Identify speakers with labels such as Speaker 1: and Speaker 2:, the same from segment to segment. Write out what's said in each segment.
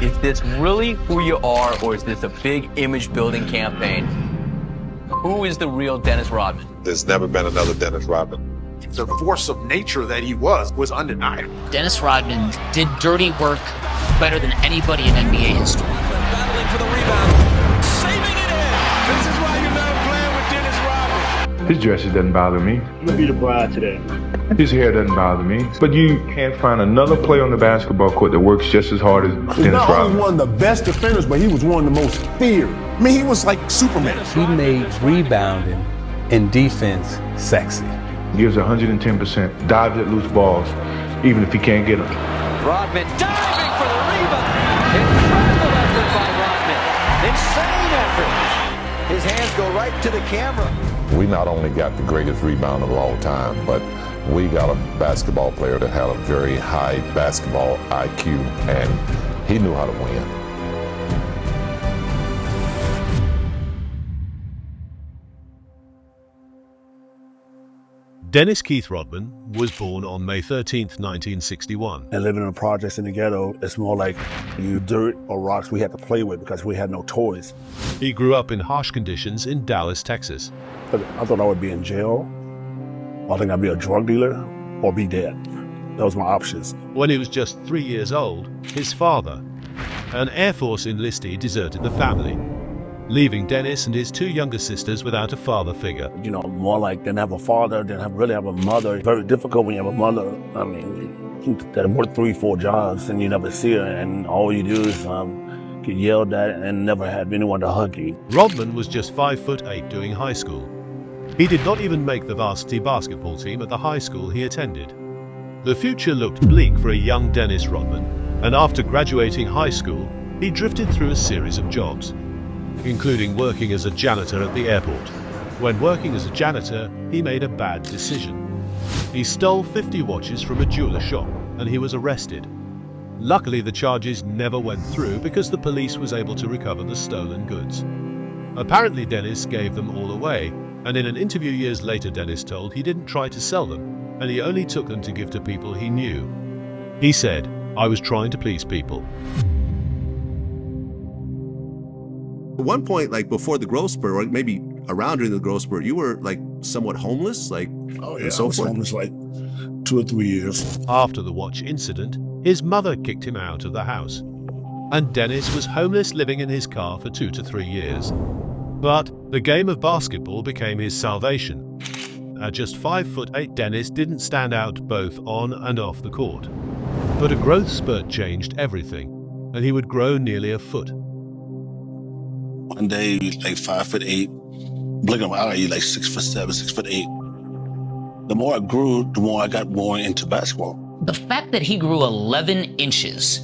Speaker 1: Is this really who you are, or is this a big image-building campaign? Who is the real Dennis Rodman?
Speaker 2: There's never been another Dennis Rodman.
Speaker 3: The force of nature that he was undeniable.
Speaker 4: Dennis Rodman did dirty work better than anybody in NBA history.
Speaker 5: Battling for the rebound, saving it in. This is why you're not playing with Dennis Rodman.
Speaker 6: His dresses doesn't bother me.
Speaker 7: I'm gonna be the bride today.
Speaker 6: His hair doesn't bother me. But you can't find another player on the basketball court that works just as hard as Dennis
Speaker 8: not
Speaker 6: Rodman.
Speaker 8: only one of the best defenders, but he was one of the most feared.
Speaker 3: I mean, he was like Superman.
Speaker 9: He made rebounding and defense sexy.
Speaker 6: Gives 110%, dives at loose balls, even if he can't get them.
Speaker 5: Rodman diving for the rebound. Incredible effort by Rodman. Insane effort. His hands go right to the camera.
Speaker 2: We not only got the greatest rebounder of all time, but we got a basketball player that had a very high basketball IQ, and he knew how to win.
Speaker 10: Dennis Keith Rodman was born on May 13th, 1961.
Speaker 7: And living in the projects in the ghetto, it's more like you dirt or rocks we had to play with because we had no toys.
Speaker 10: He grew up in harsh conditions in Dallas, Texas.
Speaker 7: But I thought I would be in jail, I think I'd be a drug dealer, or be dead. Those were my options.
Speaker 10: When he was just 3 years old, his father, an Air Force enlistee, deserted the family, leaving Dennis and his two younger sisters without a father figure.
Speaker 7: You know, more like didn't have a father, didn't really have a mother. Very difficult when you have a mother. I mean, that worked 3-4 jobs and you never see her, and all you do is get yelled at and never had anyone to hug you.
Speaker 10: Rodman was just 5'8" doing high school. He did not even make the varsity basketball team at the high school he attended. The future looked bleak for a young Dennis Rodman, and after graduating high school, he drifted through a series of jobs, including working as a janitor at the airport. When working as a janitor, he made a bad decision. He stole 50 watches from a jeweler shop, and he was arrested. Luckily, the charges never went through because the police was able to recover the stolen goods. Apparently, Dennis gave them all away, and in an interview years later, Dennis told he didn't try to sell them, and he only took them to give to people he knew. He said, "I was trying to please people."
Speaker 11: At one point, like before the growth spurt, or maybe around during the growth spurt, you were like somewhat homeless, like
Speaker 7: Oh yeah,
Speaker 11: and so
Speaker 7: I was
Speaker 11: forth.
Speaker 7: homeless like 2 or 3 years.
Speaker 10: After the watch incident, his mother kicked him out of the house, and Dennis was homeless, living in his car for 2 to 3 years. But the game of basketball became his salvation. At just 5'8", Dennis didn't stand out both on and off the court. But a growth spurt changed everything, and he would grow nearly a foot.
Speaker 7: One day, like 5'8", blink of an eye, you like 6'7", 6'8". The more I grew, the more I got more into basketball.
Speaker 4: The fact that he grew 11 inches,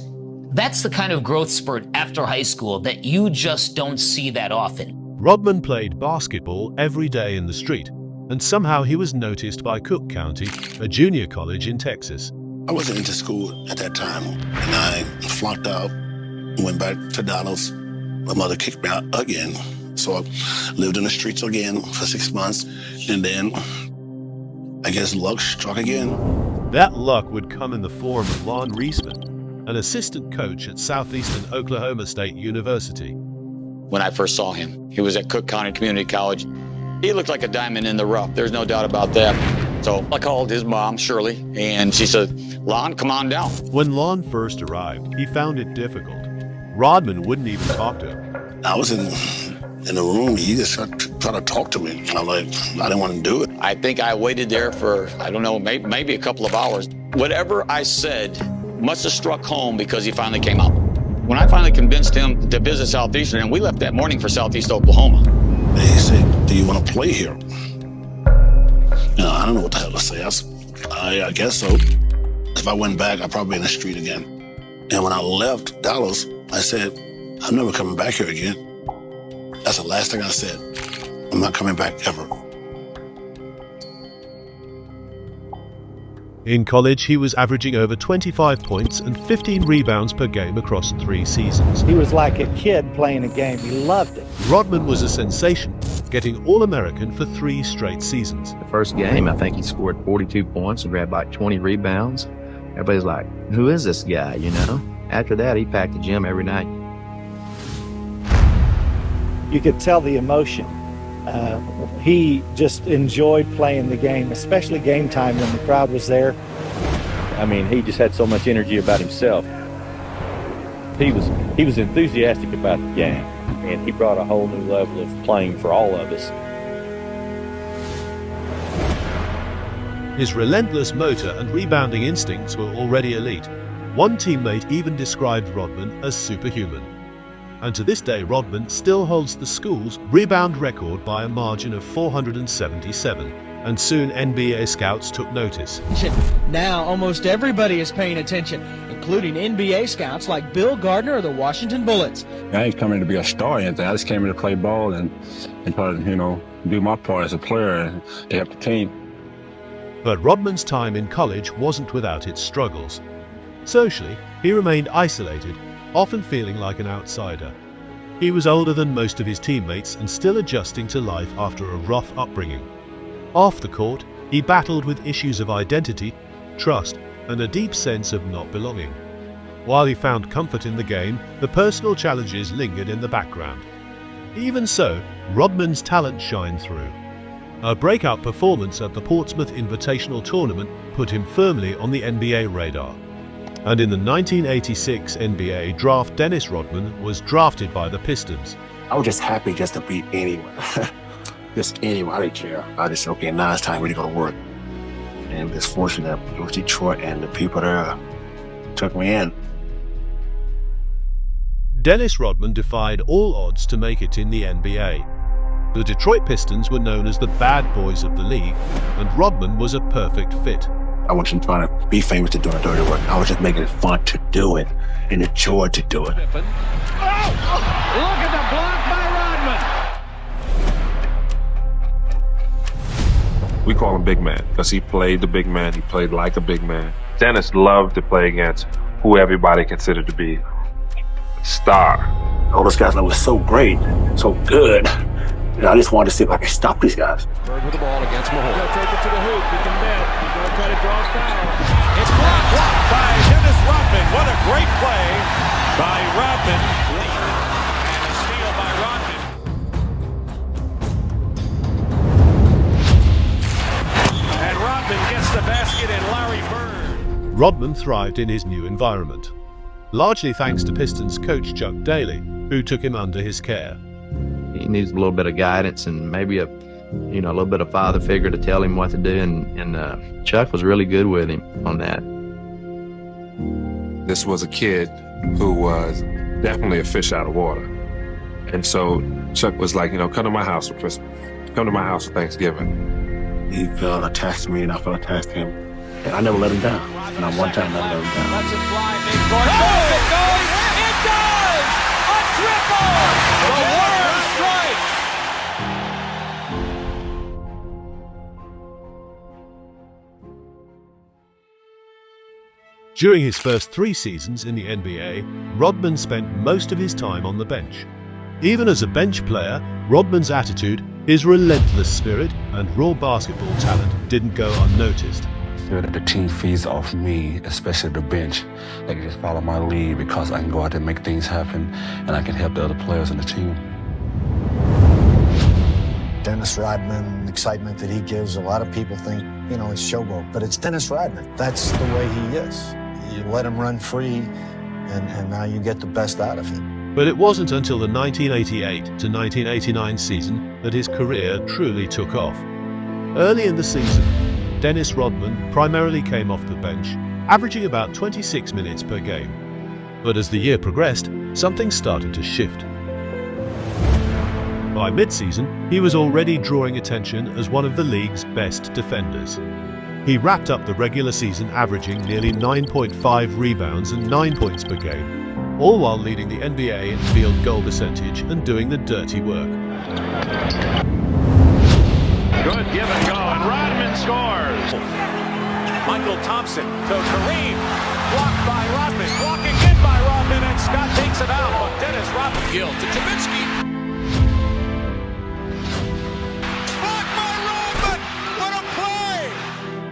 Speaker 4: that's the kind of growth spurt after high school that you just don't see that often.
Speaker 10: Rodman played basketball every day in the street, and somehow he was noticed by Cook County, a junior college in Texas.
Speaker 7: I wasn't into school at that time, and I flunked out, went back to Dallas. My mother kicked me out again, so I lived in the streets again for 6 months, and then I guess luck struck again.
Speaker 10: That luck would come in the form of Lon Reisman, an assistant coach at Southeastern Oklahoma State University.
Speaker 12: When I first saw him, he was at Cook County Community College. He looked like a diamond in the rough. There's no doubt about that. So I called his mom, Shirley, and she said, "Lon, come on down."
Speaker 10: When Lon first arrived, he found it difficult. Rodman wouldn't even talk to him.
Speaker 7: I was in the room, he just tried to talk to me. And I was like, I didn't want to do it.
Speaker 12: I think I waited there for, I don't know, maybe a couple of hours. Whatever I said must have struck home because he finally came out. When I finally convinced him to visit Southeastern, and we left that morning for Southeast Oklahoma.
Speaker 7: He said, "Do you want to play here?" I don't know what the hell to say. I guess so. If I went back, I'd probably be in the street again. And when I left Dallas, I said, "I'm never coming back here again." That's the last thing I said. I'm not coming back ever.
Speaker 10: In college, he was averaging over 25 points and 15 rebounds per game across 3 seasons.
Speaker 13: He was like a kid playing a game. He loved it.
Speaker 10: Rodman was a sensation, getting All-American for 3 straight seasons.
Speaker 14: The first game, I think he scored 42 points and grabbed like 20 rebounds. Everybody's like, who is this guy, you know? after that, he packed the gym every night.
Speaker 13: You could tell the emotion. He just enjoyed playing the game, especially game time when the crowd was there.
Speaker 15: I mean, he just had so much energy about himself. He was enthusiastic about the game, and he brought a whole new level of playing for all of us.
Speaker 10: His relentless motor and rebounding instincts were already elite. One teammate even described Rodman as superhuman. And to this day, Rodman still holds the school's rebound record by a margin of 477. And soon NBA scouts took notice.
Speaker 16: Now almost everybody is paying attention, including NBA scouts like Bill Gardner of the Washington Bullets.
Speaker 17: I ain't coming to be a star or anything. I just came here to play ball and try to, do my part as a player and to help the team.
Speaker 10: But Rodman's time in college wasn't without its struggles. Socially, he remained isolated, often feeling like an outsider. He was older than most of his teammates and still adjusting to life after a rough upbringing. Off the court, he battled with issues of identity, trust, and a deep sense of not belonging. While he found comfort in the game, the personal challenges lingered in the background. Even so, Rodman's talent shined through. A breakout performance at the Portsmouth Invitational Tournament put him firmly on the NBA radar. And in the 1986 NBA draft, Dennis Rodman was drafted by the Pistons.
Speaker 7: I was just happy just to beat anyone. Just anyone, I didn't care. I just said, okay, now it's time really go to work. And it's fortunate that it was Detroit and the people there took me in.
Speaker 10: Dennis Rodman defied all odds to make it in the NBA. The Detroit Pistons were known as the bad boys of the league, and Rodman was a perfect fit.
Speaker 7: I wasn't trying to be famous to do the dirty work. I was just making it fun to do it and a joy to do it.
Speaker 5: Look at the block by Rodman.
Speaker 6: We call him Big Man because he played the big man. He played like a big man. Dennis loved to play against who everybody considered to be a star.
Speaker 7: All those guys was so great, so good. I just wanted to see if I could stop these guys.
Speaker 5: Bird with the ball against Mahone. He'll take it to the hoop. He can net. He's going to try to draw a foul. It's blocked by Dennis Rodman. What a great play by Rodman. And a steal by Rodman. And Rodman gets the basket and Larry Bird.
Speaker 10: Rodman thrived in his new environment, largely thanks to Pistons coach Chuck Daly, who took him under his care.
Speaker 14: He needs a little bit of guidance and maybe a little bit of father figure to tell him what to do, and Chuck was really good with him on that.
Speaker 6: This was a kid who was definitely a fish out of water. And so Chuck was like, come to my house for Christmas. Come to my house for Thanksgiving.
Speaker 7: He felt attached to me and I felt attached to him. And I never let him down. Not one time, never let him down.
Speaker 5: Lets it fly, midcourt. Oh, it goes! It does! A triple! The Warriors strike!
Speaker 10: During his first 3 seasons in the NBA, Rodman spent most of his time on the bench. Even as a bench player, Rodman's attitude, his relentless spirit, and raw basketball talent didn't go unnoticed.
Speaker 17: That the team feeds off me, especially the bench. They can just follow my lead because I can go out there and make things happen, and I can help the other players on the team.
Speaker 18: Dennis Rodman, the excitement that he gives, a lot of people think, it's showboat, but it's Dennis Rodman. That's the way he is. You let him run free, and now you get the best out of him.
Speaker 10: But it wasn't until the 1988 to 1989 season that his career truly took off. Early in the season, Dennis Rodman primarily came off the bench, averaging about 26 minutes per game. But as the year progressed, something started to shift. By mid-season, he was already drawing attention as one of the league's best defenders. He wrapped up the regular season averaging nearly 9.5 rebounds and 9 points per game, all while leading the NBA in field goal percentage and doing the dirty work.
Speaker 5: Good give and go, and Rodman scores. Michael Thompson to Kareem, blocked by Rodman, walking in by Rodman, and Scott takes it out. But Dennis Rodman, Gill to Trubisky. Blocked by Rodman. What a play!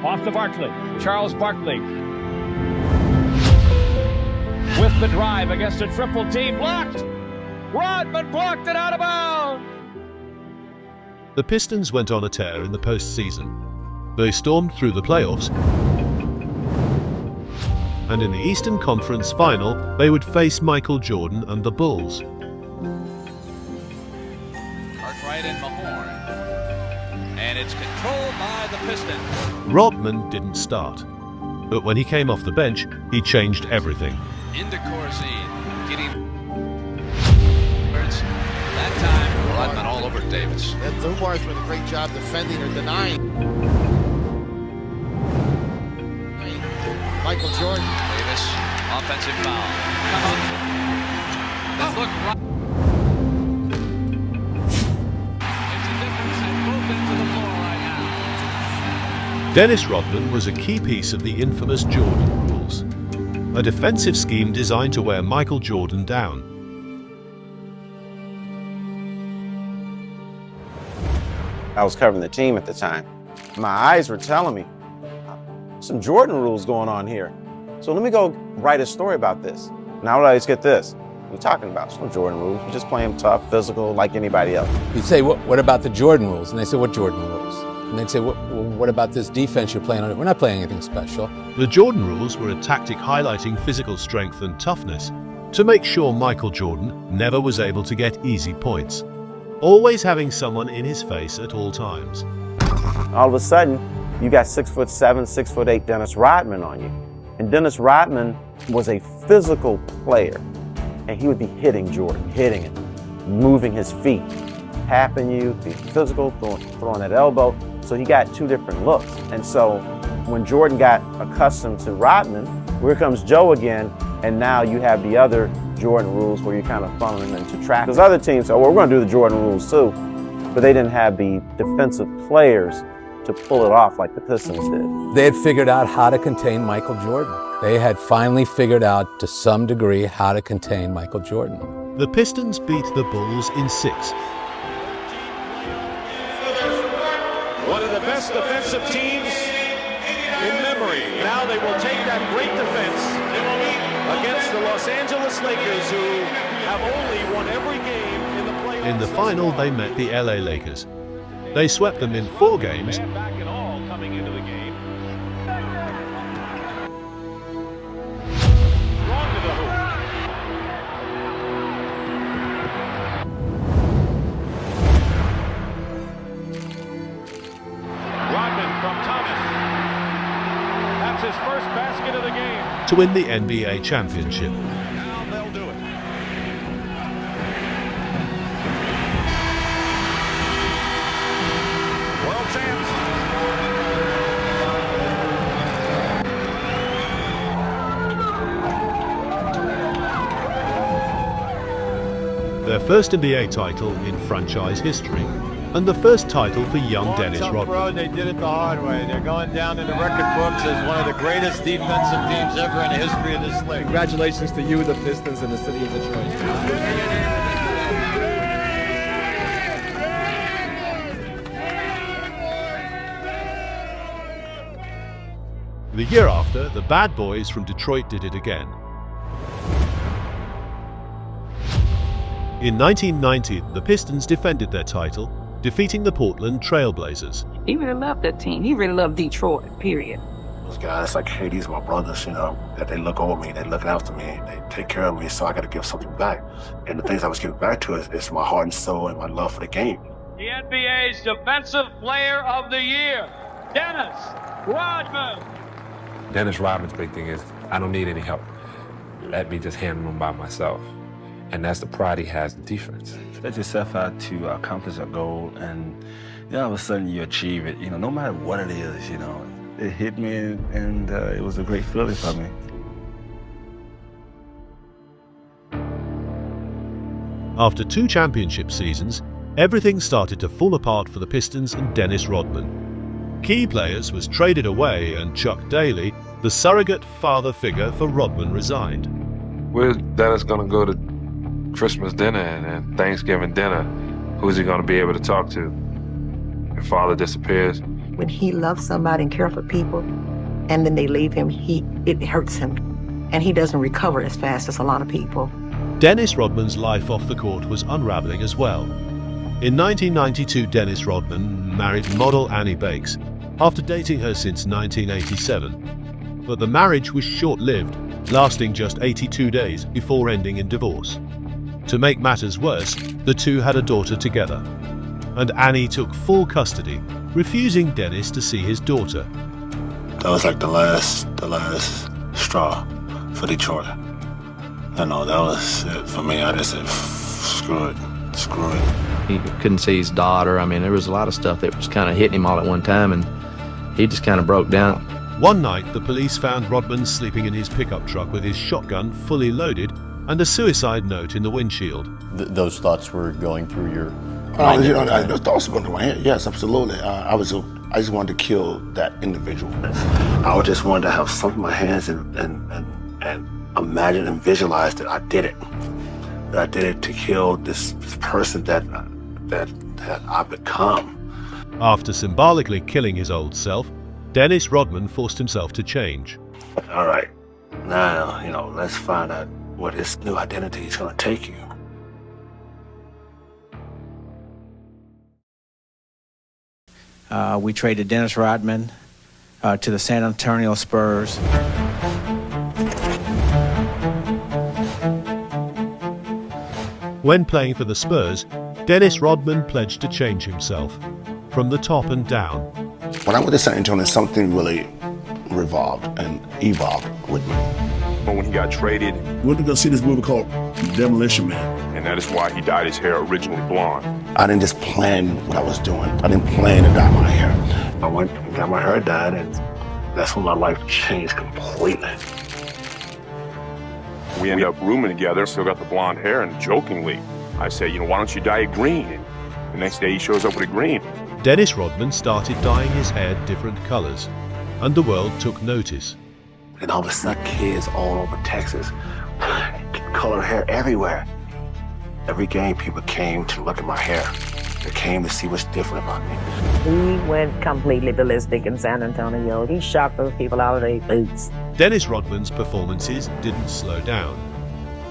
Speaker 19: Off to Barkley. Charles Barkley.
Speaker 5: with the drive against a triple team. Blocked. Rodman blocked it out of bounds.
Speaker 10: The Pistons went on a tear in the postseason. They stormed through the playoffs, and in the Eastern Conference Final, they would face Michael Jordan and the Bulls.
Speaker 5: Cartwright and Mahorn. And it's controlled by the Pistons.
Speaker 10: Rodman didn't start, but when he came off the bench, he changed everything.
Speaker 5: Into Corzine. Getting... That time, Rodman all over Davis.
Speaker 3: And Zumar's did a great job defending or denying. Michael Jordan.
Speaker 5: Davis, offensive foul. Come on. Let's look right. It's a difference in both ends of the floor right now.
Speaker 10: Dennis Rodman was a key piece of the infamous Jordan rules, a defensive scheme designed to wear Michael Jordan down.
Speaker 19: I was covering the team at the time. My eyes were telling me, some Jordan rules going on here. So let me go write a story about this. Now I just get this. What are you talking about? There's no Jordan rules. We're just playing tough, physical, like anybody else.
Speaker 9: You'd say, what about the Jordan rules? And they say, what Jordan rules? And they'd say, what about this defense you're playing on it? We're not playing anything special.
Speaker 10: The Jordan rules were a tactic highlighting physical strength and toughness to make sure Michael Jordan never was able to get easy points, always having someone in his face at all times.
Speaker 19: All of a sudden, you got 6'7", 6'8" Dennis Rodman on you. And Dennis Rodman was a physical player. And he would be hitting Jordan, hitting it, moving his feet, tapping you, be physical, throwing that elbow. So he got two different looks. And so when Jordan got accustomed to Rodman, here comes Joe again, and now you have the other Jordan rules where you're kind of funneling into track. Because other teams said, well, we're going to do the Jordan rules too, but they didn't have the defensive players to pull it off like the Pistons did.
Speaker 9: They had figured out how to contain Michael Jordan. They had finally figured out to some degree how to contain Michael Jordan.
Speaker 10: The Pistons beat the Bulls in 6.
Speaker 5: One of the best defensive teams in memory. Now they will take that great defense against the Los Angeles Lakers, who have only won every game in the playoffs.
Speaker 10: In the final, they met the LA Lakers. They swept them in 4 games.
Speaker 5: Back and all coming into the game. Strong to the hoop. Rodman from Thomas. That's his first basket of the game.
Speaker 10: To win the NBA championship.
Speaker 5: Now they'll do it. World champs.
Speaker 10: Their first NBA title in franchise history, and the first title for young Dennis Rodman.
Speaker 20: They did it the hard way. They're going down in the record books as one of the greatest defensive teams ever in the history of this league.
Speaker 21: Congratulations to you, the Pistons, and the city of Detroit.
Speaker 10: The year after, the Bad Boys from Detroit did it again. In 1990, the Pistons defended their title, defeating the Portland Trail Blazers.
Speaker 22: He really loved that team. He really loved Detroit, period.
Speaker 7: Those guys like, hey, these are my brothers, you know, that they look over me, they look after me, they take care of me, so I got to give something back. And the things I was giving back to is my heart and soul and my love for the game.
Speaker 5: The NBA's Defensive Player of the Year, Dennis Rodman.
Speaker 17: Dennis Rodman's big thing is, I don't need any help. Let me just handle them by myself. And that's the pride he has in defense.
Speaker 23: Set yourself out to accomplish a goal, and all of a sudden you achieve it. You know, no matter what it is, you know, it hit me, and it was a great feeling for me.
Speaker 10: After 2 championship seasons, everything started to fall apart for the Pistons and Dennis Rodman. Key players was traded away, and Chuck Daly, the surrogate father figure for Rodman, resigned.
Speaker 6: Where's Dennis going to go to Christmas dinner and Thanksgiving dinner? Who's he going to be able to talk to? If father disappears.
Speaker 22: When he loves somebody and cares for people, and then they leave him, it hurts him. and he doesn't recover as fast as a lot of people.
Speaker 10: Dennis Rodman's life off the court was unraveling as well. In 1992, Dennis Rodman married model Annie Bakes after dating her since 1987. But the marriage was short-lived, lasting just 82 days before ending in divorce. To make matters worse, the two had a daughter together, and Annie took full custody, refusing Dennis to see his daughter.
Speaker 7: That was like the last straw for Detroit. You know, that was it for me. I just said, screw it.
Speaker 14: He couldn't see his daughter. I mean, there was a lot of stuff that was kind of hitting him all at one time, and he just kind of broke down.
Speaker 10: One night, the police found Rodman sleeping in his pickup truck with his shotgun fully loaded and a suicide note in the windshield.
Speaker 1: Those thoughts were going through your
Speaker 7: mind? Those thoughts were going through my head, yes, absolutely. I just wanted to kill that individual. I just wanted to have something in my hands and imagine and visualize that I did it. That I did it to kill this person that I've become.
Speaker 10: After symbolically killing his old self, Dennis Rodman forced himself to change.
Speaker 7: All right, now, you know, let's find out where this new identity is going to take you.
Speaker 16: We traded Dennis Rodman to the San Antonio Spurs.
Speaker 10: When playing for the Spurs, Dennis Rodman pledged to change himself, from the top and down.
Speaker 7: When I went to San Antonio, something really revolved and evolved with me.
Speaker 6: When he got traded,
Speaker 7: we went to go see this movie called Demolition Man.
Speaker 6: and that is why he dyed his hair originally blonde.
Speaker 7: I didn't just plan what I was doing. I didn't plan to dye my hair. I went and got my hair dyed, and that's when my life changed completely.
Speaker 6: We ended up rooming together, still got the blonde hair, and jokingly, I said, why don't you dye it green? And the next day he shows up with a green.
Speaker 10: Dennis Rodman started dyeing his hair different colors, and the world took notice.
Speaker 7: And all of a sudden, kids all over Texas, colored hair everywhere. Every game, people came to look at my hair. They came to see what's different about me.
Speaker 2: He went completely ballistic in San Antonio. He shocked those people out of their boots.
Speaker 10: Dennis Rodman's performances didn't slow down.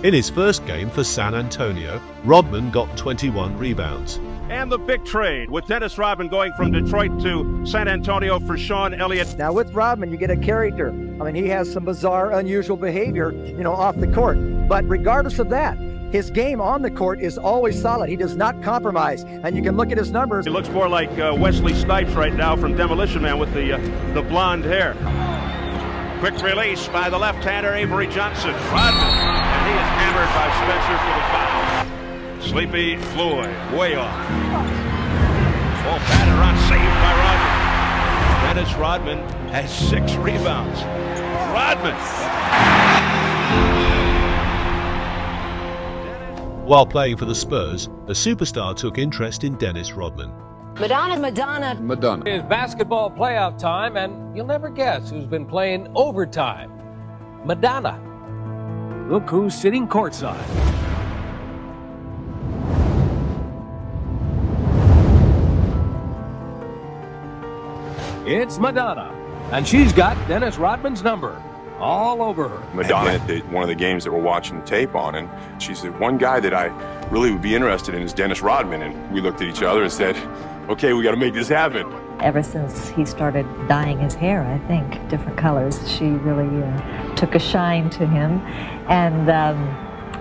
Speaker 10: In his first game for San Antonio, Rodman got 21 rebounds.
Speaker 5: And the big trade with Dennis Rodman going from Detroit to San Antonio for Sean Elliott.
Speaker 8: Now with Rodman, you get a character. I mean, he has some bizarre, unusual behavior, off the court. But regardless of that, his game on the court is always solid. He does not compromise. And you can look at his numbers.
Speaker 5: He looks more like Wesley Snipes right now from Demolition Man with the blonde hair. Quick release by the left-hander, Avery Johnson. Rodman, and he is hammered by Spencer for the foul. Sleepy Floyd, way off. Full batter on, saved by Rodman. Dennis Rodman has 6 rebounds. Rodman!
Speaker 10: While playing for the Spurs, a superstar took interest in Dennis Rodman.
Speaker 24: Madonna. It's basketball playoff time, and you'll never guess who's been playing overtime. Madonna. Look who's sitting courtside. It's Madonna, and she's got Dennis Rodman's number all over her.
Speaker 6: Madonna at one of the games that we're watching the tape on, and she said, one guy that I really would be interested in is Dennis Rodman. And we looked at each other and said, okay, we got to make this happen.
Speaker 25: Ever since he started dyeing his hair, I think, different colors, she really took a shine to him, and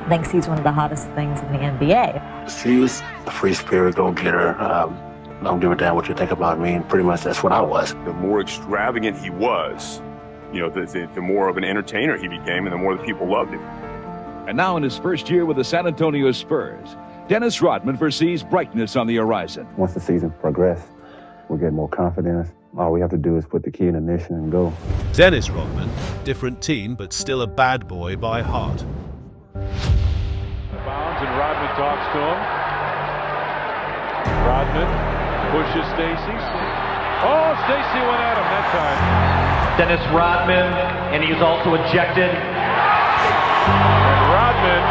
Speaker 25: thinks he's one of the hottest things in the NBA.
Speaker 7: She was a free spirit, go-getter. Don't give a damn what you think about me, and pretty much that's what I was.
Speaker 6: The more extravagant he was, the more of an entertainer he became, and the more the people loved him.
Speaker 26: And now in his first year with the San Antonio Spurs, Dennis Rodman foresees brightness on the horizon.
Speaker 23: Once the season progresses, we'll get more confidence. All we have to do is put the key in ignition and go.
Speaker 10: Dennis Rodman, different team, but still a bad boy by heart.
Speaker 5: Bounds, and Rodman talks to him. Rodman pushes Stacy. Oh, Stacy went at him that time.
Speaker 27: Dennis Rodman, and he is also ejected.
Speaker 5: And Rodman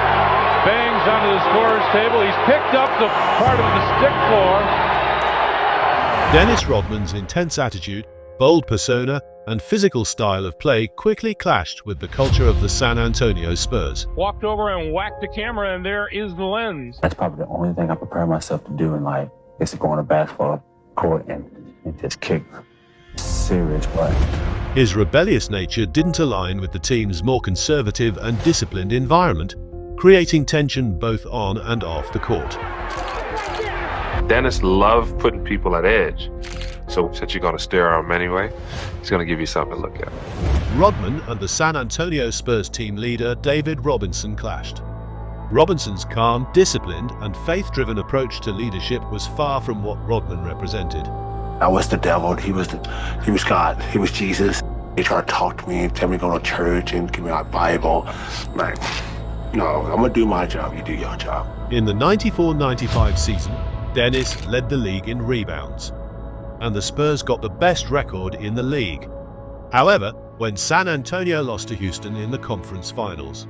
Speaker 5: bangs onto the scorer's table. He's picked up the part of the stick floor.
Speaker 10: Dennis Rodman's intense attitude, bold persona, and physical style of play quickly clashed with the culture of the San Antonio Spurs.
Speaker 3: Walked over and whacked the camera, and there is the lens.
Speaker 17: That's probably the only thing I prepare myself to do in life is to go on a basketball court and just kick serious butt.
Speaker 10: His rebellious nature didn't align with the team's more conservative and disciplined environment, creating tension both on and off the court.
Speaker 6: Dennis loved putting people at edge. So since you're going to stare at him anyway, he's going to give you something to look at.
Speaker 10: Rodman and the San Antonio Spurs team leader David Robinson clashed. Robinson's calm, disciplined, and faith-driven approach to leadership was far from what Rodman represented.
Speaker 7: I was the devil. He was God. He was Jesus. He tried to talk to me, tell me to go to church and give me my Bible. Like, no, I'm going to do my job. You do your job.
Speaker 10: In the 94-95 season, Dennis led the league in rebounds, and the Spurs got the best record in the league. However, when San Antonio lost to Houston in the conference finals,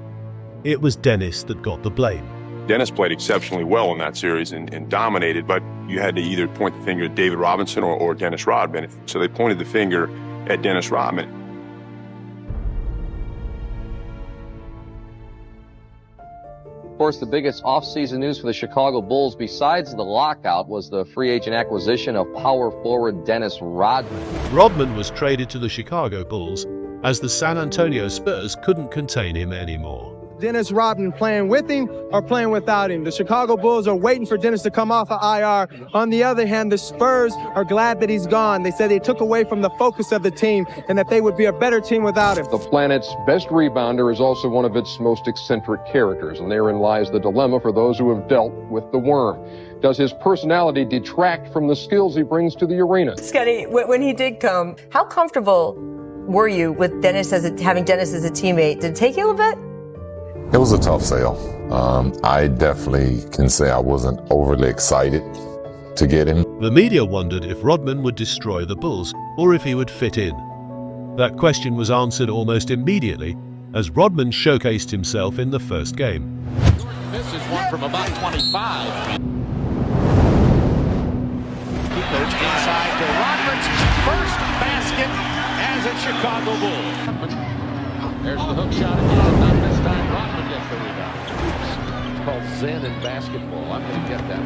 Speaker 10: it was Dennis that got the blame.
Speaker 4: Dennis played exceptionally well in that series and dominated, but you had to either point the finger at David Robinson or Dennis Rodman. So they pointed the finger at Dennis Rodman.
Speaker 11: Of course, the biggest offseason news for the Chicago Bulls besides the lockout was the free agent acquisition of power forward Dennis Rodman.
Speaker 10: Rodman was traded to the Chicago Bulls as the San Antonio Spurs couldn't contain him anymore.
Speaker 21: Dennis Rodman playing with him or playing without him. The Chicago Bulls are waiting for Dennis to come off of IR. On the other hand, the Spurs are glad that he's gone. They said they took away from the focus of the team and that they would be a better team without him.
Speaker 12: The planet's best rebounder is also one of its most eccentric characters, and therein lies the dilemma for those who have dealt with the worm. Does his personality detract from the skills he brings to the arena?
Speaker 13: Scotty, when he did come, how comfortable were you with Dennis having Dennis as a teammate? Did it take you a bit?
Speaker 15: It was a tough sale. I definitely can say I wasn't overly excited to get him.
Speaker 10: The media wondered if Rodman would destroy the Bulls or if he would fit in. That question was answered almost immediately as Rodman showcased himself in the first game.
Speaker 5: This is one from about 25. He goes inside to Rodman's first basket as a Chicago Bull. There's the hook shot again. Not this time. Rodman gets the rebound. It's called Zen in basketball. I'm going to get that.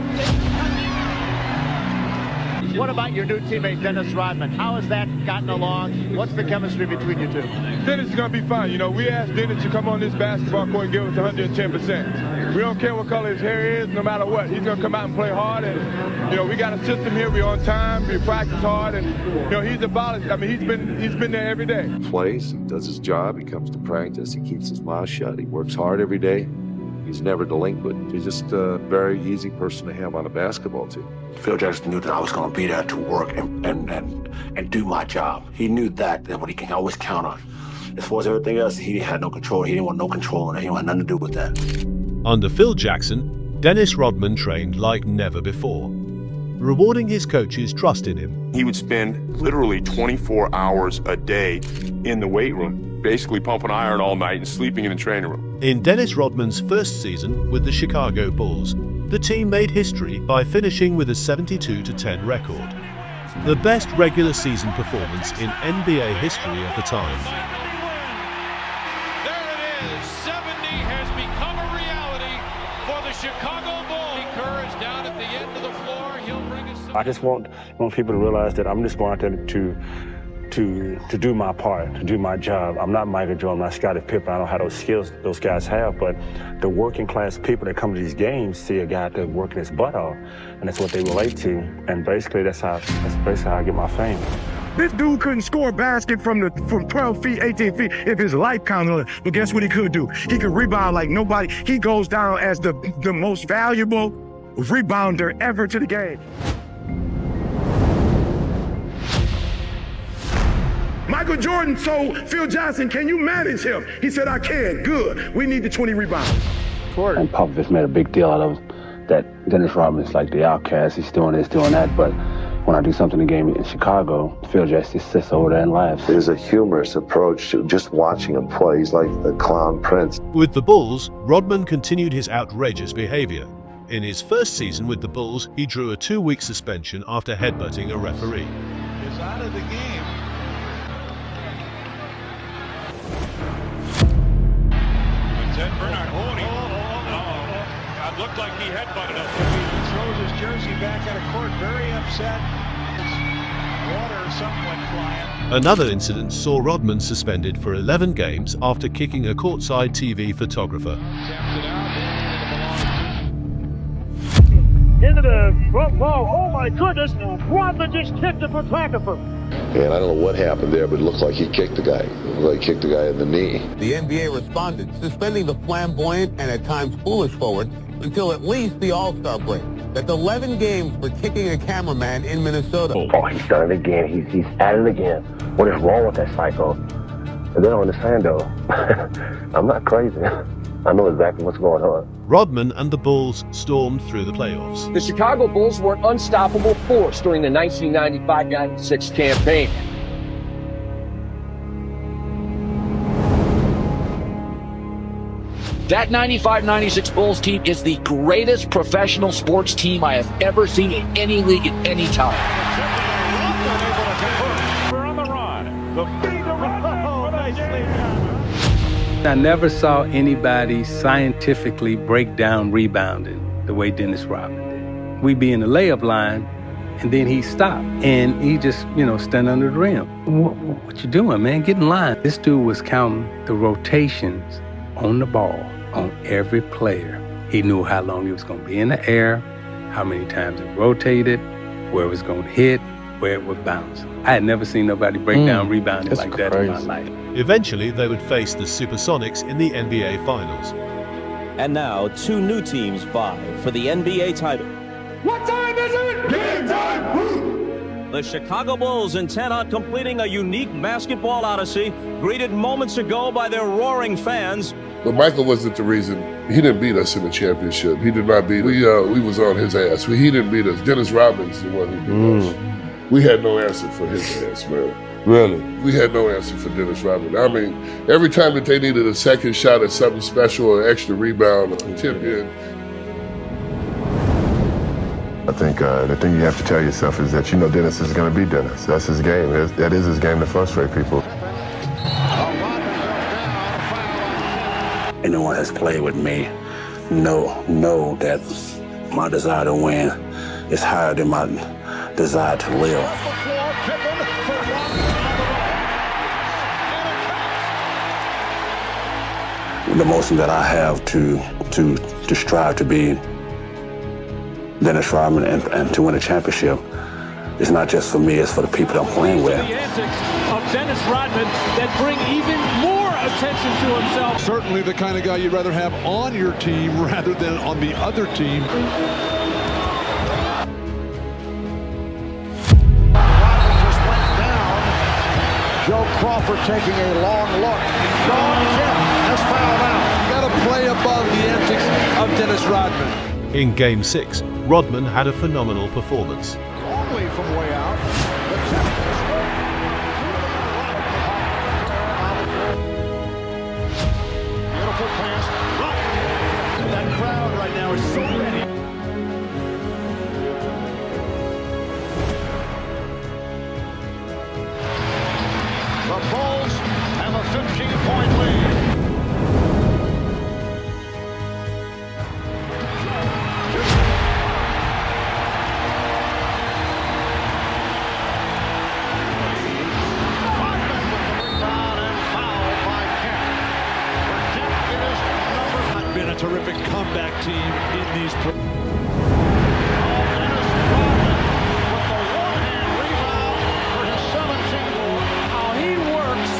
Speaker 5: What about your new teammate, Dennis Rodman? How has that gotten along? What's the chemistry between you two?
Speaker 21: Dennis is going to be fine. You know, we asked Dennis to come on this basketball court and give us 110%. We don't care what color his hair is, no matter what. He's going to come out and play hard. And, you know, we got a system here. We're on time. We practice hard. And, you know, he's about it. I mean, he's been there every day.
Speaker 18: Plays, he does his job. He comes to practice. He keeps his mouth shut. He works hard every day. He's never delinquent. He's just a very easy person to have on a basketball team.
Speaker 7: Phil Jackson knew that I was going to be there to work and do my job. He knew that what he can always count on. As far as everything else, he had no control. He didn't want no control, and he had nothing to do with that.
Speaker 10: Under Phil Jackson, Dennis Rodman trained like never before, rewarding his coach's trust in him.
Speaker 4: He would spend literally 24 hours a day in the weight room, basically pumping iron all night and sleeping in the training room.
Speaker 10: In Dennis Rodman's first season with the Chicago Bulls, the team made history by finishing with a 72-10 record, the best regular season performance in NBA history at the time.
Speaker 5: There it is. 70 has become a reality for the Chicago Bulls. Kerr is down at the end of the floor. He'll bring us.
Speaker 23: I just want people to realize that I'm just going out there to do my part, to do my job. I'm not Michael Jordan, I'm not Scottie Pippen. I don't have those skills those guys have, but the working class people that come to these games see a guy out there working his butt off, and that's what they relate to. And basically, that's basically how I get my fame.
Speaker 21: This dude couldn't score a basket from 12 feet, 18 feet if his life counted on it. But guess what he could do? He could rebound like nobody. He goes down as the most valuable rebounder ever to the game. Michael Jordan told Phil Jackson, can you manage him? He said, I can. Good. We need the 20 rebounds.
Speaker 17: And Popovich made a big deal out of that Dennis Rodman is like the outcast. He's doing this, doing that. But when I do something in the game in Chicago, Phil Jackson sits over there and laughs.
Speaker 18: There's a humorous approach to just watching him play. He's like the clown prince.
Speaker 10: With the Bulls, Rodman continued his outrageous behavior. In his first season with the Bulls, he drew a 2-week suspension after headbutting a referee.
Speaker 5: Is out of the game. looked like he headbutted him. He throws his jersey back out of court, very upset. Water or something went flying.
Speaker 10: Another incident saw Rodman suspended for 11 games after kicking a courtside TV photographer.
Speaker 1: Into the front wall. Oh my goodness! Rodman just kicked the photographer.
Speaker 18: And I don't know what happened there, but it looks like he kicked the guy. It looked like he kicked the guy in the knee.
Speaker 9: The NBA responded, suspending the flamboyant and at times foolish forward until at least the All-Star break. That's 11 games for kicking a cameraman in Minnesota.
Speaker 17: Oh, he's done it again. He's at it again. What is wrong with that psycho? And they don't understand, though. I'm not crazy. I know exactly what's going on.
Speaker 10: Rodman and the Bulls stormed through the playoffs.
Speaker 14: The Chicago Bulls were an unstoppable force during the 1995-96 campaign. That 95-96 Bulls team is the greatest professional sports team I have ever seen in any league at any time.
Speaker 5: We're on the run. The feed to Rodman. Nicely done.
Speaker 16: I never saw anybody scientifically break down rebounding the way Dennis Rodman did. We'd be in the layup line, and then he'd stop, and he just, stand under the rim. What you doing, man? Get in line. This dude was counting the rotations on the ball on every player. He knew how long he was going to be in the air, how many times it rotated, where it was going to hit, where it would bounce. I had never seen nobody break down rebounding like that in my life.
Speaker 10: Eventually, they would face the Supersonics in the NBA Finals.
Speaker 19: And now, two new teams vie for the NBA title.
Speaker 1: What time is it? Game time!
Speaker 19: The Chicago Bulls, intent on completing a unique basketball odyssey, greeted moments ago by their roaring fans.
Speaker 20: But Michael wasn't the reason. He didn't beat us in the championship. He did not beat us. We was on his ass. He didn't beat us. Dennis Rodman's the one who beat us. We had no answer for his ass, man.
Speaker 18: Really?
Speaker 20: We had no answer for Dennis Rodman. I mean, every time that they needed a second shot at something special or extra rebound or tip in.
Speaker 15: I think the thing you have to tell yourself is that Dennis is going to be Dennis. That's his game. That is his game to frustrate people.
Speaker 7: Anyone has played with me know that my desire to win is higher than my desire to live. The motion that I have to strive to be Dennis Rodman and to win a championship is not just for me, it's for the people I'm playing with.
Speaker 5: The antics of Dennis Rodman that bring even more attention to himself.
Speaker 22: Certainly the kind of guy you'd rather have on your team rather than on the other team.
Speaker 5: Rodman just went down. Joe Crawford taking a long look. Gone tip has fouled out.
Speaker 22: Got to play above the antics of Dennis Rodman.
Speaker 10: In Game 6, Rodman had a phenomenal performance.
Speaker 5: Only from way out. Beautiful pass. That crowd right now is so ready. The Bulls have a 15-point lead. Been a terrific comeback team in these. Dennis Rodman with the one-hand rebound for his 17th. How he works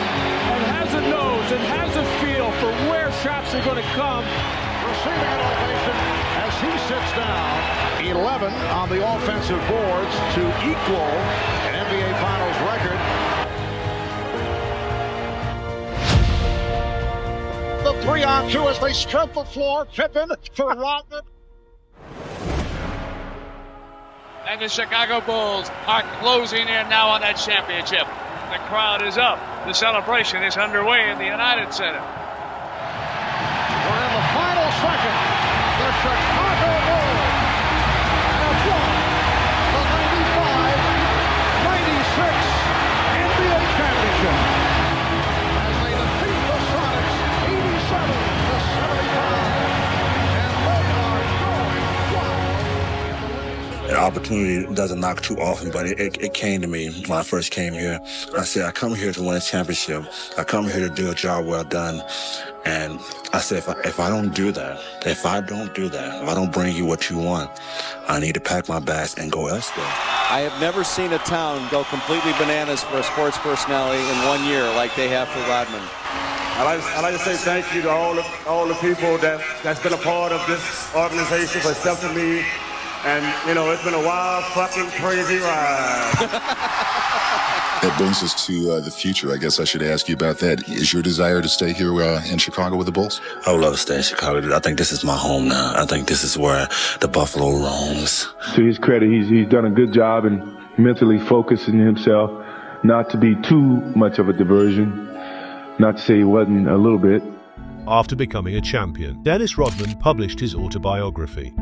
Speaker 5: and has a nose and has a feel for where shots are going to come. Receiving an ovation as he sits down. 11 on the offensive boards to equal an NBA Finals record. The 3-on-2 as they strip the floor. Pippen for Rodman.
Speaker 28: And the Chicago Bulls are closing in now on that championship. The crowd is up. The celebration is underway in the United Center.
Speaker 5: We're in the final second. The Chicago Bulls have won the 95-96 NBA championship. As they defeat the Sonics 87-75. And they are going
Speaker 7: opportunity doesn't knock too often, but it came to me when I first came here. I said, I come here to win a championship. I come here to do a job well done. And I said, if I don't do that, if I don't bring you what you want, I need to pack my bags and go elsewhere.
Speaker 2: I have never seen a town go completely bananas for a sports personality in 1 year like they have for Rodman.
Speaker 3: I'd like to say thank you to all the people that's been a part of this organization for accepting me. And, you know, it's been a wild, fucking crazy ride.
Speaker 6: That brings us to the future. I guess I should ask you about that. Is your desire to stay here in Chicago with the Bulls?
Speaker 7: I would love to stay in Chicago. I think this is my home now. I think this is where the Buffalo roams.
Speaker 22: To his credit, he's done a good job in mentally focusing himself not to be too much of a diversion. Not to say he wasn't a little bit.
Speaker 10: After becoming a champion, Dennis Rodman published his autobiography,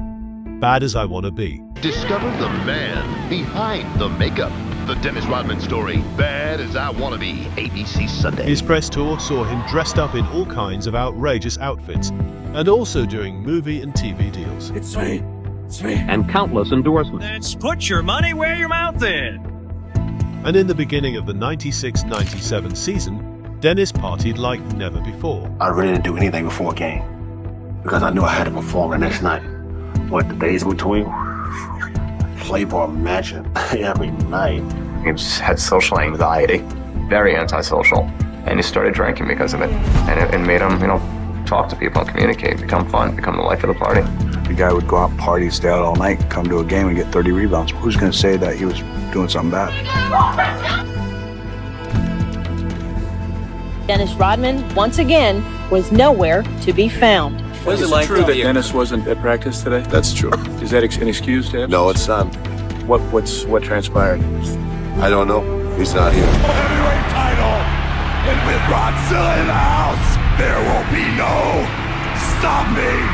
Speaker 10: Bad as I Want to Be.
Speaker 8: Discover the man behind the makeup. The Dennis Rodman story, Bad as I Want to Be, ABC Sunday.
Speaker 10: His press tour saw him dressed up in all kinds of outrageous outfits, and also doing movie and TV deals.
Speaker 8: It's me.
Speaker 19: And countless endorsements. Let's put your money where your mouth is.
Speaker 10: And in the beginning of the 96-97 season, Dennis partied like never before.
Speaker 7: I really didn't do anything before a game because I knew I had to perform the next night. What, the days between? Playboy matching every night.
Speaker 24: He just had social anxiety, very antisocial, and he started drinking because of it. And it made him, talk to people and communicate, become fun, become the life of the party.
Speaker 25: The guy would go out, party, stay out all night, come to a game and get 30 rebounds. Who's going to say that he was doing something bad?
Speaker 26: Dennis Rodman, once again, was nowhere to be found.
Speaker 27: Is it true that Dennis wasn't at practice today?
Speaker 18: That's true.
Speaker 27: Is that an excuse to him?
Speaker 18: No, it's not.
Speaker 27: What transpired?
Speaker 18: I don't know. He's not here.
Speaker 8: Heavyweight title, and with Rod still in the house, there will be no stopping.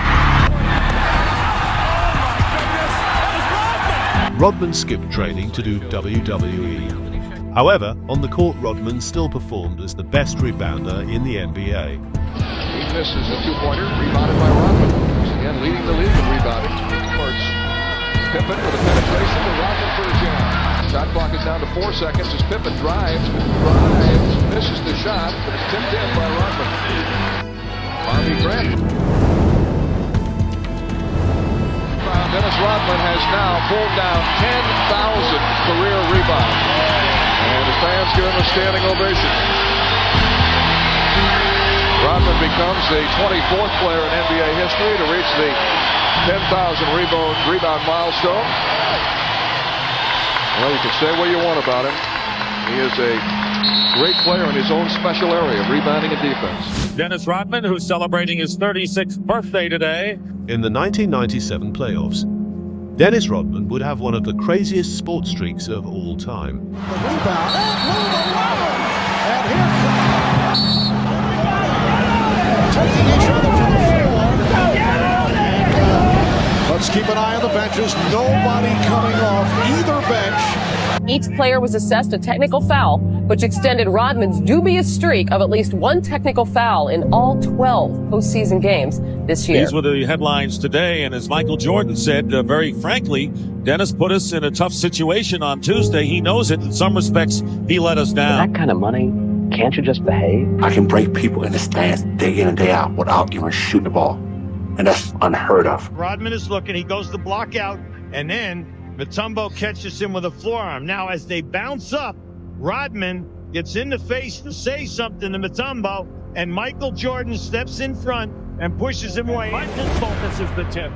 Speaker 10: Rodman skipped training to do WWE. However, on the court, Rodman still performed as the best rebounder in the NBA.
Speaker 12: He misses a two-pointer, rebounded by Rodman. He's again leading the league in rebounding. First, Pippen with a penetration to Rodman for a jam. Shot clock is down to 4 seconds as Pippen drives, misses the shot, but it's tipped in by Rodman. Bobby Grant. Dennis Rodman has now pulled down 10,000 career rebounds. And the fans give him a standing ovation. Rodman becomes the 24th player in NBA history to reach the 10,000 rebound milestone. Well, you can say what you want about him. He is a great player in his own special area, rebounding and defense.
Speaker 19: Dennis Rodman, who's celebrating his 36th birthday today.
Speaker 10: In the 1997 playoffs, Dennis Rodman would have one of the craziest sports streaks of all time.
Speaker 8: The rebound, and here comes. Taking each other to the floor. Let's keep an eye on the benches. Nobody coming off either bench.
Speaker 26: Each player was assessed a technical foul, which extended Rodman's dubious streak of at least one technical foul in all 12 postseason games this year.
Speaker 19: These were the headlines today, and as Michael Jordan said, very frankly, Dennis put us in a tough situation on Tuesday. He knows it. In some respects, he let us down.
Speaker 29: With that kind of money, can't you just behave?
Speaker 7: I can break people in the stands day in and day out without even shooting the ball. And that's unheard of.
Speaker 1: Rodman is looking. He goes to block out, and then Mutombo catches him with a forearm. Now, as they bounce up, Rodman gets in the face to say something to Mutombo, and Michael Jordan steps in front and pushes him away. Michael's focus is the tip.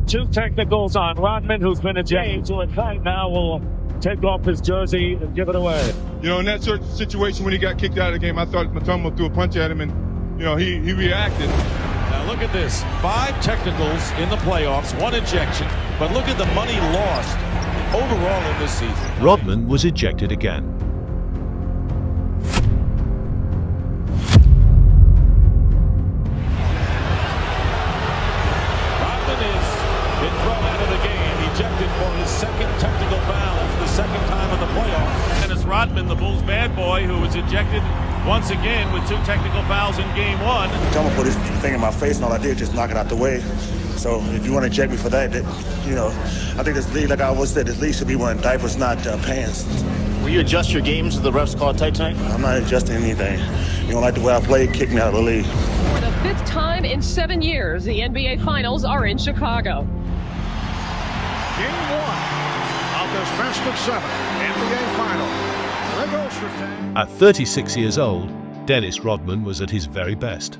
Speaker 1: 2 technicals on Rodman, who's been ejected. So now will take off his jersey and give it away.
Speaker 21: You know, in that sort of situation when he got kicked out of the game, I thought Mutombo threw a punch at him, and he reacted.
Speaker 19: Now look at this. 5 technicals in the playoffs, 1 ejection, but look at the money lost overall in this season.
Speaker 10: Rodman was ejected again.
Speaker 19: Rodman has been thrown out of the game, ejected for his 2nd technical foul. It's the 2nd time in the playoffs. And it's Rodman, the Bulls' bad boy, who was ejected once again with 2 technical fouls in game 1.
Speaker 7: Someone put his thing in my face, and all I did was just knock it out the way.
Speaker 3: So if you want to check me for that, I think this league, like I always said, this league should be wearing diapers, not pants.
Speaker 4: Will you adjust your games if the refs call it tight tonight?
Speaker 3: I'm not adjusting anything. You don't like the way I play, kick me out of the league.
Speaker 26: For the 5th time in 7 years, the NBA Finals are in Chicago.
Speaker 5: Game 1 of this best of 7 NBA Finals. There goes for 10.
Speaker 10: At 36 years old, Dennis Rodman was at his very best.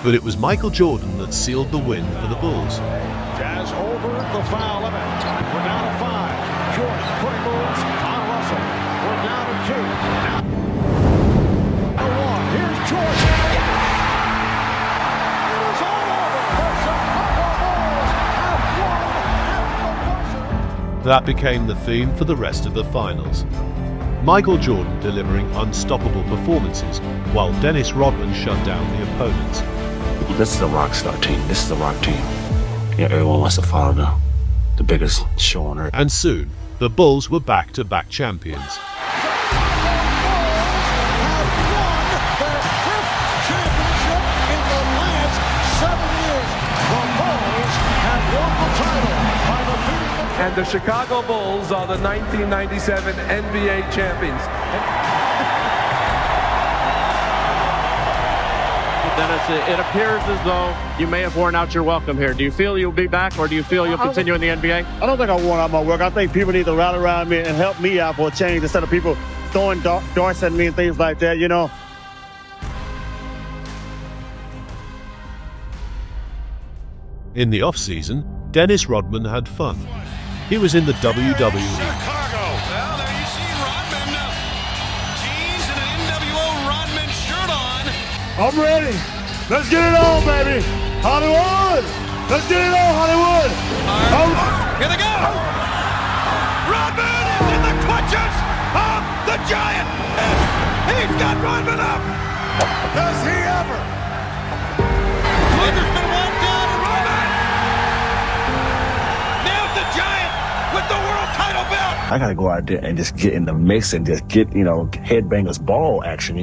Speaker 10: But it was Michael Jordan that sealed the win for the Bulls.
Speaker 5: Jazz over the foul limit. We're down to 5. Jordan putting moves on Russell. We're down to 2. Now 1. Here's Jordan. It is all over. The Chicago Bulls have won at the buzzer.
Speaker 10: That became the theme for the rest of the finals. Michael Jordan delivering unstoppable performances, while Dennis Rodman shut down the opponents.
Speaker 27: This is a rock star team. This is a rock team. Yeah, everyone wants to follow the biggest show on earth.
Speaker 10: And soon, the Bulls were back-to-back champions.
Speaker 12: And the Chicago Bulls are the 1997 NBA champions.
Speaker 9: Dennis, it appears as though you may have worn out your welcome here. Do you feel you'll be back, or do you feel you'll continue in the NBA?
Speaker 3: I don't think I worn out my work. I think people need to rally around me and help me out for a change instead of people throwing darts at me and things like that,
Speaker 10: In the off-season, Dennis Rodman had fun. He was in the WWE.
Speaker 5: Chicago. Well, there you see Rodman. Jeans and an NWO Rodman shirt on.
Speaker 3: I'm ready. Let's get it on, baby. Hollywood. Let's get it on, Hollywood.
Speaker 5: Here they go. Rodman is in the clutches of the Giant. He's got Rodman up. Does he ever? Clipper's been one down and Rodman nails the Giant with the world title belt.
Speaker 27: I gotta go out there and just get in the mix and just get, headbangers ball action,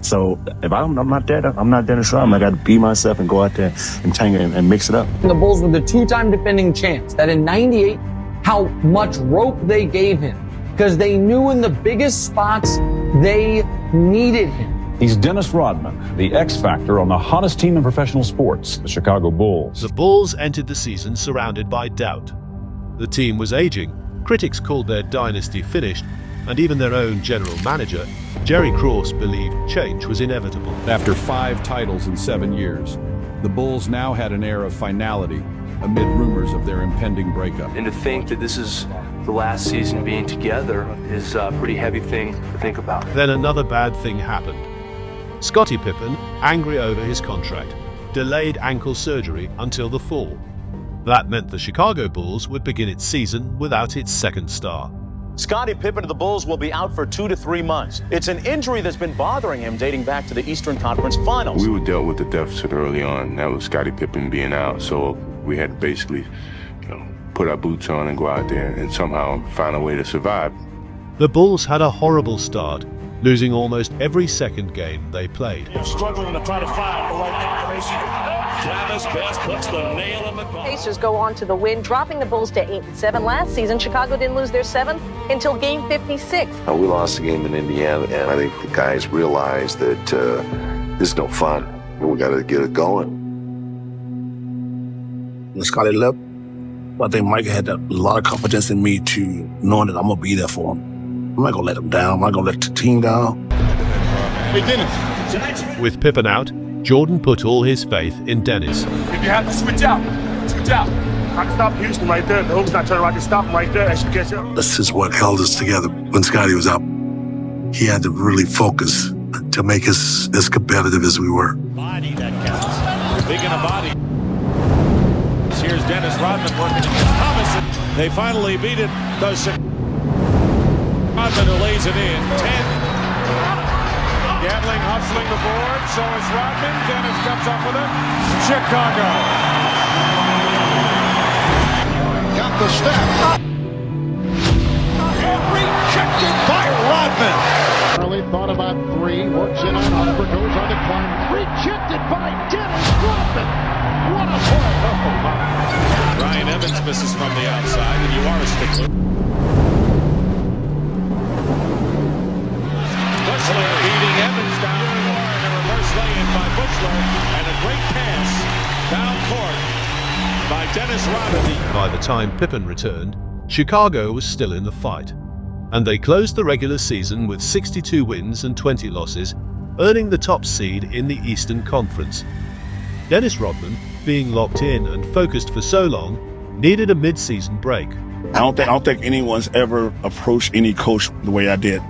Speaker 27: So if I'm not Dennis Rodman. I gotta be myself and go out there and tangle and mix it up.
Speaker 11: The Bulls were the 2-time defending champs. That in '98, how much rope they gave him, because they knew in the biggest spots they needed him.
Speaker 13: He's Dennis Rodman, the X factor on the hottest team in professional sports, the Chicago Bulls.
Speaker 10: The Bulls entered the season surrounded by doubt. The team was aging, critics called their dynasty finished, and even their own general manager, Jerry Krause, believed change was inevitable.
Speaker 14: After 5 titles in 7 years, the Bulls now had an air of finality amid rumors of their impending breakup.
Speaker 16: And to think that this is the last season being together is a pretty heavy thing to think about.
Speaker 10: Then another bad thing happened. Scottie Pippen, angry over his contract, delayed ankle surgery until the fall. That meant the Chicago Bulls would begin its season without its second star.
Speaker 17: Scottie Pippen of the Bulls will be out for 2 to 3 months. It's an injury that's been bothering him dating back to the Eastern Conference Finals.
Speaker 20: We were dealt with the deficit early on. That was Scottie Pippen being out. So we had to basically, put our boots on and go out there and somehow find a way to survive.
Speaker 10: The Bulls had a horrible start, losing almost every second game they played.
Speaker 19: Struggling to try to find the right information. Travis Best puts the nail in the coffin.
Speaker 23: Pacers go on to the win, dropping the Bulls to 8-7. Last season, Chicago didn't lose their 7th until game 56.
Speaker 18: We lost the game in Indiana, and I think the guys realized that this is no fun. We got to get it going.
Speaker 7: When Scottie left, I think Mike had a lot of confidence in me to knowing that I'm going to be there for him. I'm not going to let him down. I'm not going to let the team down.
Speaker 5: Hey, Dennis.
Speaker 10: With Pippen out, Jordan put all his faith in Dennis.
Speaker 3: If you have to switch out, switch out. I can stop Houston right there. The hoop's not turning around. I can stop him right there. I should catch up.
Speaker 7: This is what held us together when Scottie was out. He had to really focus to make us as competitive as we were.
Speaker 19: Body that counts. Big in a body. Here's Dennis Rodman working against Thomas. They finally beat it. Rodman who lays it in. 10. Gatling hustling the board. So is Rodman. Dennis comes up with it. Chicago
Speaker 5: the step. And rejected by Rodman.
Speaker 2: Early thought about three, works in on Harper, goes on the climb. Rejected by Dennis Rodman. What a play. Oh, my.
Speaker 19: Ryan Evans misses from the outside, and you are a stickler. Bushler beating Evans down the floor, and a reverse lay-in by Bushler, and a great pass down court by Dennis Rodman.
Speaker 10: By the time Pippen returned, Chicago was still in the fight, and they closed the regular season with 62 wins and 20 losses, earning the top seed in the Eastern Conference. Dennis Rodman, being locked in and focused for so long, needed a mid-season break.
Speaker 7: I don't think anyone's ever approached any coach the way I did.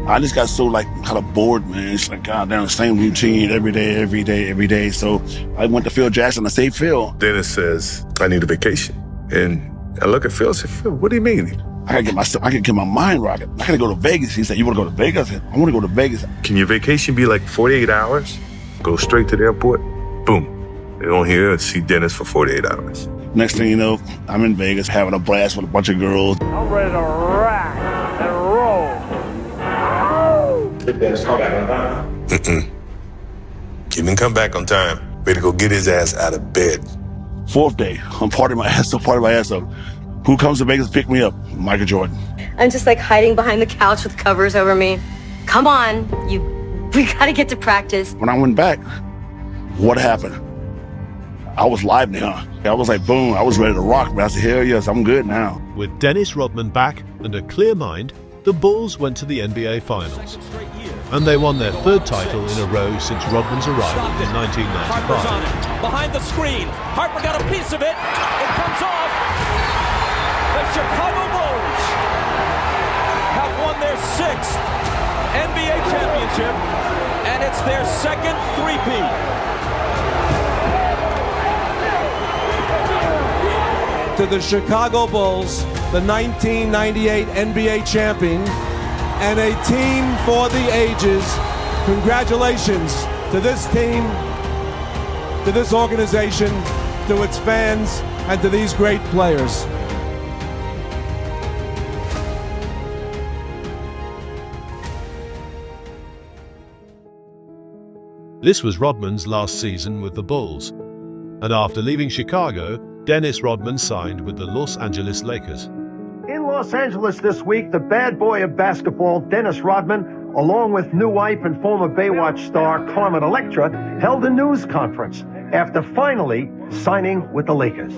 Speaker 7: I just got so kind of bored, man. It's like, God damn, the same routine every day. So I went to Phil Jackson. I say, Phil.
Speaker 20: Dennis says, I need a vacation. And I look at Phil and say, Phil, what do you mean?
Speaker 7: I gotta get my mind right. I gotta go to Vegas. He said, you wanna go to Vegas? I said, I wanna go to Vegas.
Speaker 20: Can your vacation be like 48 hours? Go straight to the airport? Boom. They don't hear and see Dennis for 48 hours.
Speaker 7: Next thing you know, I'm in Vegas having a blast with a bunch of girls.
Speaker 5: I'm ready to rock and roll.
Speaker 20: Did Dennis come back on time? He didn't come back on time. Ready to go get his ass out of bed.
Speaker 7: Fourth day, I'm partying my ass up. Who comes to Vegas to pick me up? Michael Jordan.
Speaker 23: I'm just like hiding behind the couch with covers over me. Come on, we gotta get to practice.
Speaker 7: When I went back, what happened? I was lively, huh? I was like, boom, I was ready to rock, man. I said, hell yes, I'm good now.
Speaker 10: With Dennis Rodman back and a clear mind, the Bulls went to the NBA Finals. And they won their third title in a row since Rodman's arrival in 1995.
Speaker 5: Behind the screen, Harper got a piece of it. It comes off. The Chicago Bulls have won their 6th NBA championship, and it's their second three-peat.
Speaker 6: To the Chicago Bulls, the 1998 NBA champion, and a team for the ages. Congratulations to this team, to this organization, to its fans, and to these great players.
Speaker 10: This was Rodman's last season with the Bulls, and after leaving Chicago, Dennis Rodman signed with the Los Angeles Lakers.
Speaker 8: In Los Angeles this week, the bad boy of basketball, Dennis Rodman, along with new wife and former Baywatch star Carmen Electra, held a news conference after finally signing with the Lakers.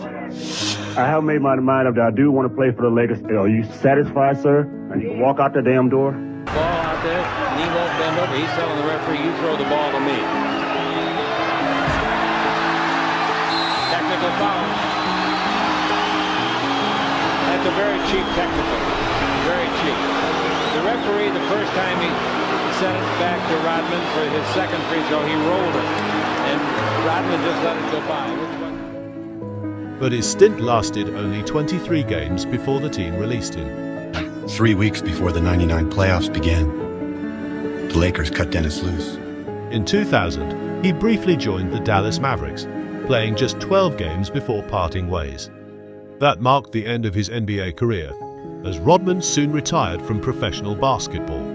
Speaker 3: I have made my mind up that I do want to play for the Lakers. Are you satisfied, sir? And you can walk out the damn door?
Speaker 15: Ball out there, he won't bend over. He's telling the referee, you throw the ball to me. Technical foul. That's a very cheap technical. Very cheap. The referee, the first time he sent it back to Rodman for his second free throw, he rolled it. And Rodman just let it go by.
Speaker 10: But his stint lasted only 23 games before the team released him.
Speaker 22: 3 weeks before the '99 playoffs began, the Lakers cut Dennis loose.
Speaker 10: In 2000, he briefly joined the Dallas Mavericks, playing just 12 games before parting ways. That marked the end of his NBA career, as Rodman soon retired from professional basketball.